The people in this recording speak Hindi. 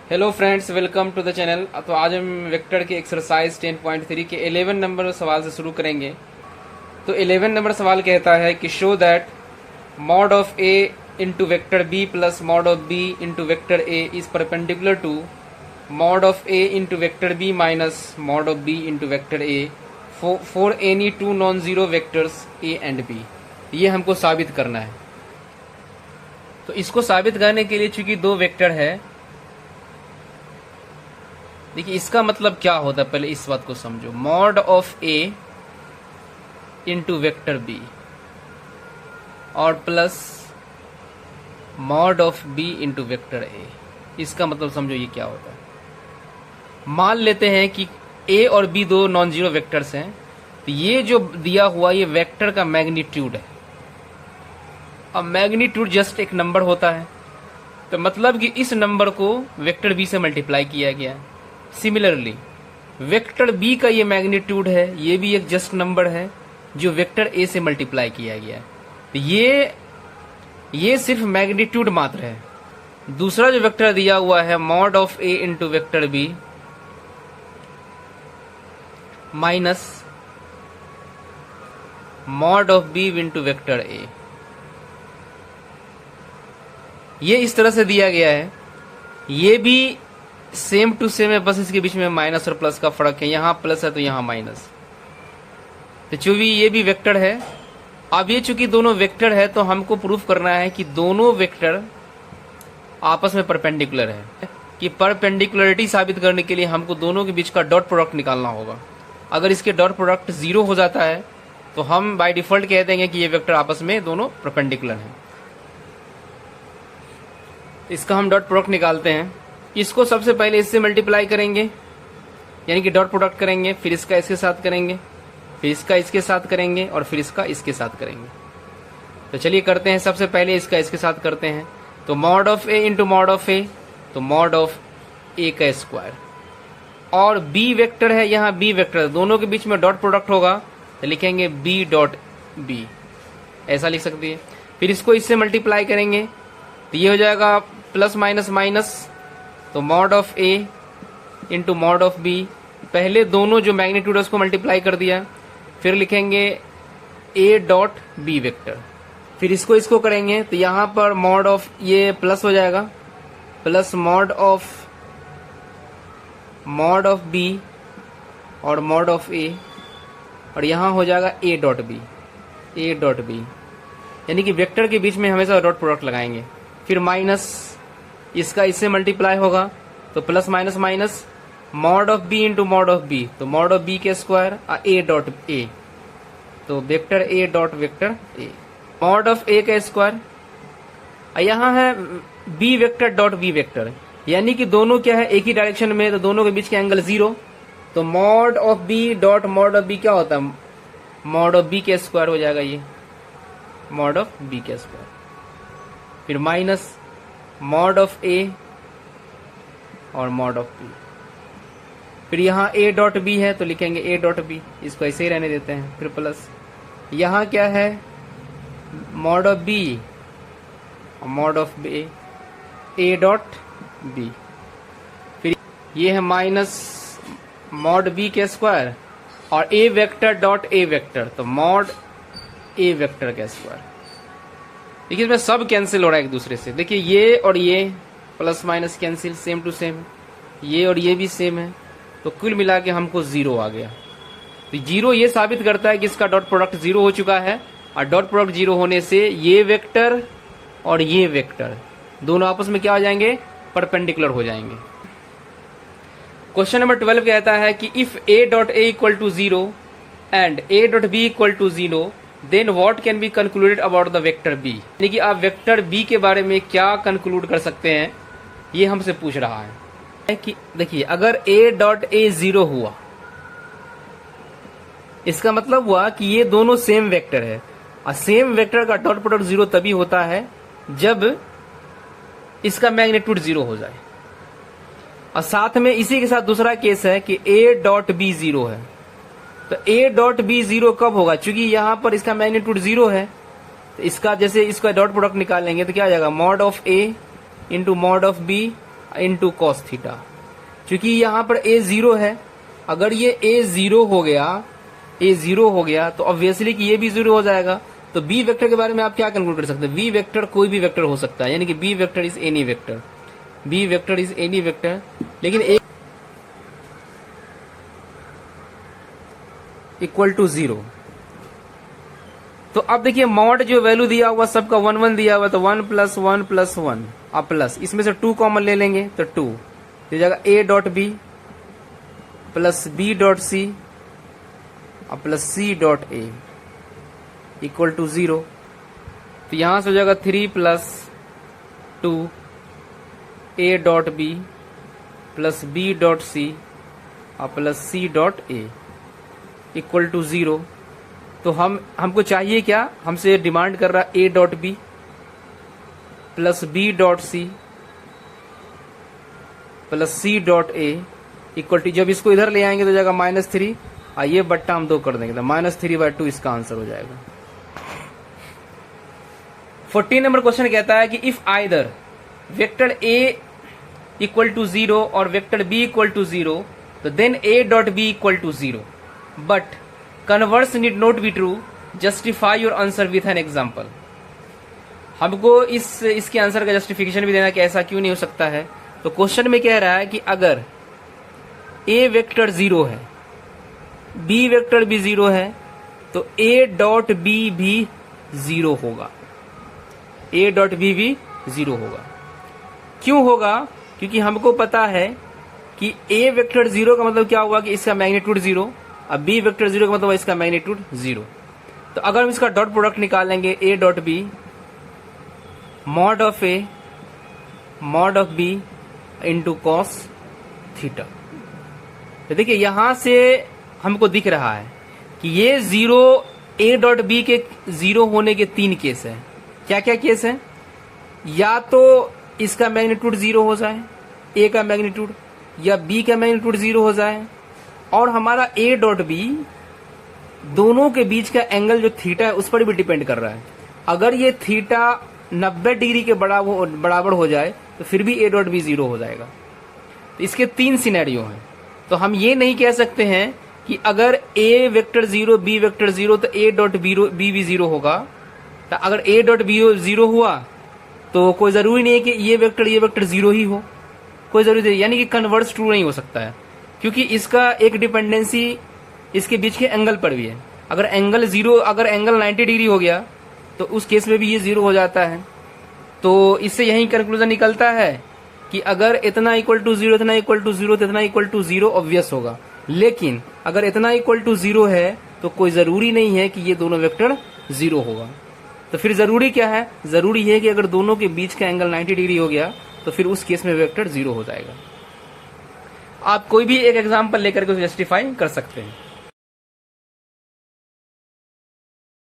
Hello friends, welcome to the channel. तो आज हम वेक्टर के एक्सरसाइज 10.3 के 11 नंबर सवाल से शुरू करेंगे। तो 11 नंबर सवाल कहता है कि show that mod of A into vector B plus mod of B into vector A is perpendicular to mod of A into vector B minus mod of B into vector A for any two non zero vectors A and B. ये हमको साबित करना है। तो इसको साबित करने के लिए चूंकि दो वेक्टर है, देखिए इसका मतलब क्या होता है, पहले इस बात को समझो। Mod of A into vector B और plus mod of B into vector A, इसका मतलब समझो ये क्या होता है। मान लेते हैं कि ए और बी दो नॉन जीरो वेक्टर्स हैं, तो ये जो दिया हुआ ये वेक्टर का मैग्नीट्यूड है। अब मैग्नीट्यूड जस्ट एक नंबर होता है, तो मतलब कि इस नंबर को वेक्टर बी से मल्टीप्लाई किया गया है। सिमिलरली वेक्टर बी का ये मैग्नीट्यूड है, ये भी एक जस्ट नंबर है जो वेक्टर ए से मल्टीप्लाई किया गया है। तो ये सिर्फ मैग्नीट्यूड मात्र है। दूसरा जो वेक्टर दिया हुआ है mod of A into vector B minus mod of B into vector A, ये इस तरह से दिया गया है। ये भी सेम टू सेम है, बस इसके बीच में माइनस और प्लस का फर्क है। यहां प्लस है तो यहां माइनस। तो चूंकि ये भी वेक्टर है, अब ये चूंकि दोनों वेक्टर है तो हमको प्रूफ करना है कि दोनों वेक्टर आपस में परपेंडिकुलर है। कि परपेंडिकुलरिटी साबित करने के लिए हमको दोनों के बीच का डॉट प्रोडक्ट निकालना होगा। अगर इसके डॉट प्रोडक्ट 0 हो जाता है तो हम बाय डिफॉल्ट कह देंगे कि ये वेक्टर आपस में दोनों परपेंडिकुलर हैं। इसका हम डॉट प्रोडक्ट निकालते हैं। इसको सबसे पहले इससे मल्टीप्लाई करेंगे, यानी कि डॉट प्रोडक्ट करेंगे, फिर इसका इसके साथ करेंगे, फिर इसका इसके साथ करेंगे और फिर इसका इसके साथ करेंगे। तो चलिए करते हैं। सबसे पहले इसका इसके साथ करते हैं। तो mod of A into mod of A, तो मॉड ऑफ ए का स्क्वायर, और बी वेक्टर है, यहाँ बी वेक्टर, दोनों के बीच में डॉट प्रोडक्ट होगा तो लिखेंगे बी डॉट बी, ऐसा लिख सकते हैं। फिर इसको इससे मल्टीप्लाई करेंगे तो ये हो जाएगा प्लस माइनस माइनस, तो mod of A into mod of B, पहले दोनों जो मैग्नीट्यूड है उसको मल्टीप्लाई कर दिया, फिर लिखेंगे ए डॉट बी वेक्टर, फिर इसको करेंगे तो यहां पर मॉड ऑफ ये प्लस हो जाएगा, प्लस मॉड ऑफ बी और मॉड ऑफ ए, और यहां हो जाएगा ए डॉट बी, यानी कि वेक्टर के बीच में हमेशा डॉट प्रोडक्ट लगाएंगे। फिर माइनस इसका इससे मल्टीप्लाई होगा तो plus minus minus mod of B into mod of B, तो मॉड ऑफ बी के स्क्वायर ए डॉट ए, तो vector A dot vector A, mod of A का स्क्वायर, यहाँ है B vector dot B vector, यानी कि दोनों क्या है एक ही डायरेक्शन में, तो दोनों के बीच के एंगल 0, तो mod of B dot mod of B क्या होता है, मॉड ऑफ बी के स्क्वायर हो जाएगा, ये मॉड ऑफ बी के स्क्वायर, फिर माइनस मॉड ऑफ ए और मॉड ऑफ बी, फिर यहाँ ए डॉट बी है तो लिखेंगे ए डॉट बी, इसको ऐसे ही रहने देते हैं। फिर प्लस यहाँ क्या है मॉड ऑफ बी और mod of B, A dot B, फिर ये है माइनस मॉड बी के स्क्वायर और A vector dot A vector, तो मॉड ए वेक्टर का स्क्वायर। देखिए इसमें सब कैंसिल हो रहा है एक दूसरे से। देखिए ये और ये plus minus cancel, same to same, ये और ये भी सेम है, तो कुल मिला के हमको 0 आ गया। तो 0 ये साबित करता है कि इसका डॉट प्रोडक्ट 0 हो चुका है, और डॉट प्रोडक्ट 0 होने से ये वेक्टर और ये वेक्टर दोनों आपस में क्या हो जाएंगे, परपेंडिकुलर हो जाएंगे। क्वेश्चन नंबर 12 कहता है कि if A dot A equal to 0 and A dot B equal to 0 then what can be concluded about the vector B, यानी कि आप वेक्टर बी के बारे में क्या कंक्लूड कर सकते हैं, ये हमसे पूछ रहा है। कि देखिए अगर ए डॉट ए 0 हुआ, इसका मतलब हुआ कि ये दोनों सेम वेक्टर है, और सेम वेक्टर का डॉट प्रोडक्ट 0 तभी होता है जब इसका मैग्नीट्यूड 0 हो जाए। और साथ में इसी के साथ दूसरा केस है कि ए डॉट बी 0 है, तो ए डॉट बी 0 कब होगा, क्योंकि यहां पर इसका मैग्नीट्यूड 0 है, तो इसका जैसे इसका डॉट प्रोडक्ट निकालेंगे तो क्या आ जाएगा, mod of A into mod of B into cos theta. क्योंकि यहाँ पर a 0 है, अगर ये a 0 हो गया तो ऑब्वियसली कि ये भी 0 हो जाएगा। तो b वेक्टर के बारे में आप क्या कंक्लूड कर सकते हैं? b वेक्टर कोई भी वेक्टर हो सकता है, यानी कि b vector is any vector, b vector is any vector. लेकिन एक इक्वल टू 0। तो अब देखिए मॉड जो वैल्यू दिया हुआ सबका 1 1 दिया हुआ, तो 1 प्लस 1 प्लस 1 अब प्लस, इसमें से 2 कॉमन ले लेंगे तो 2 हो जाएगा a dot B plus b dot C और plus c dot a equal to 0। तो यहां से हो जाएगा 3 plus 2 a dot B plus b dot C और plus c dot a equal to 0। तो हमको चाहिए क्या? हमसे डिमांड कर रहा a dot B plus b dot C plus c dot a equal to, जब इसको इधर ले आएंगे तो जाएगा -3 और ये बट्टा हम 2 कर देंगे तो -3/2 इसका आंसर हो जाएगा। 14 नंबर क्वेश्चन कहता है कि if either vector a equal to 0 और वेक्टर b इक्वल टू 0 तो then a dot b equal to 0, but converse need not be true, justify your answer with an example. हमको इसके आंसर का जस्टिफिकेशन भी देना कि ऐसा क्यों नहीं हो सकता है। तो क्वेश्चन में कह रहा है कि अगर a वेक्टर 0 है, b वेक्टर भी 0 है, तो a डॉट b भी 0 होगा, a डॉट b भी 0 होगा। क्यों होगा? क्योंकि हमको पता है कि a वेक्टर 0 का मतलब क्या हुआ कि इसका मैग्नीट्यूड 0, अब b वेक्टर 0 का मतलब इसका मैग्नीट्यूड 0। तो अगर हम इसका डॉट प्रोडक्ट निकालेंगे a dot b mod of b into cos theta. तो देखिए यहां से हमको दिख रहा है कि ये 0 a डॉट b के 0 होने के 3 केस है। क्या क्या केस है? या तो इसका मैग्नीट्यूड 0 हो जाए, a का मैग्नीट्यूड, या b का मैग्नीट्यूड 0 हो जाए, और हमारा a डॉट b दोनों के बीच का एंगल जो थीटा है उस पर भी डिपेंड कर रहा है। अगर ये थीटा 90 डिग्री के बराबर हो जाए तो फिर भी a डॉट b 0 हो जाएगा। तो इसके 3 सिनेरियो हैं। तो हम ये नहीं कह सकते हैं कि अगर a वेक्टर 0 b वेक्टर 0 तो a डॉट b भी 0 होगा। तो अगर a डॉट b 0 हुआ तो कोई जरूरी नहीं है कि ये वेक्टर 0 ही हो, कोई जरूरी नहीं, यानी कि कन्वर्स ट्रू नहीं हो सकता है, क्योंकि इसका एक डिपेंडेंसी इसके बीच के एंगल पर भी है। अगर एंगल 90 डिग्री हो गया तो उस केस में भी ये 0 हो जाता है। तो इससे यही कंक्लूजन निकलता है कि अगर इतना इक्वल टू 0 इतना इक्वल टू 0 तो इतना इक्वल टू 0 ऑब्वियस होगा। लेकिन अगर इतना इक्वल टू 0 है तो कोई जरूरी नहीं है कि ये दोनों वेक्टर 0 होगा। तो फिर जरूरी क्या है? जरूरी है कि अगर दोनों के बीच का एंगल 90 डिग्री हो गया तो फिर उस केस में वेक्टर 0 हो जाएगा। आप कोई भी एक एग्जांपल लेकर के उसे जस्टिफाई कर सकते हैं।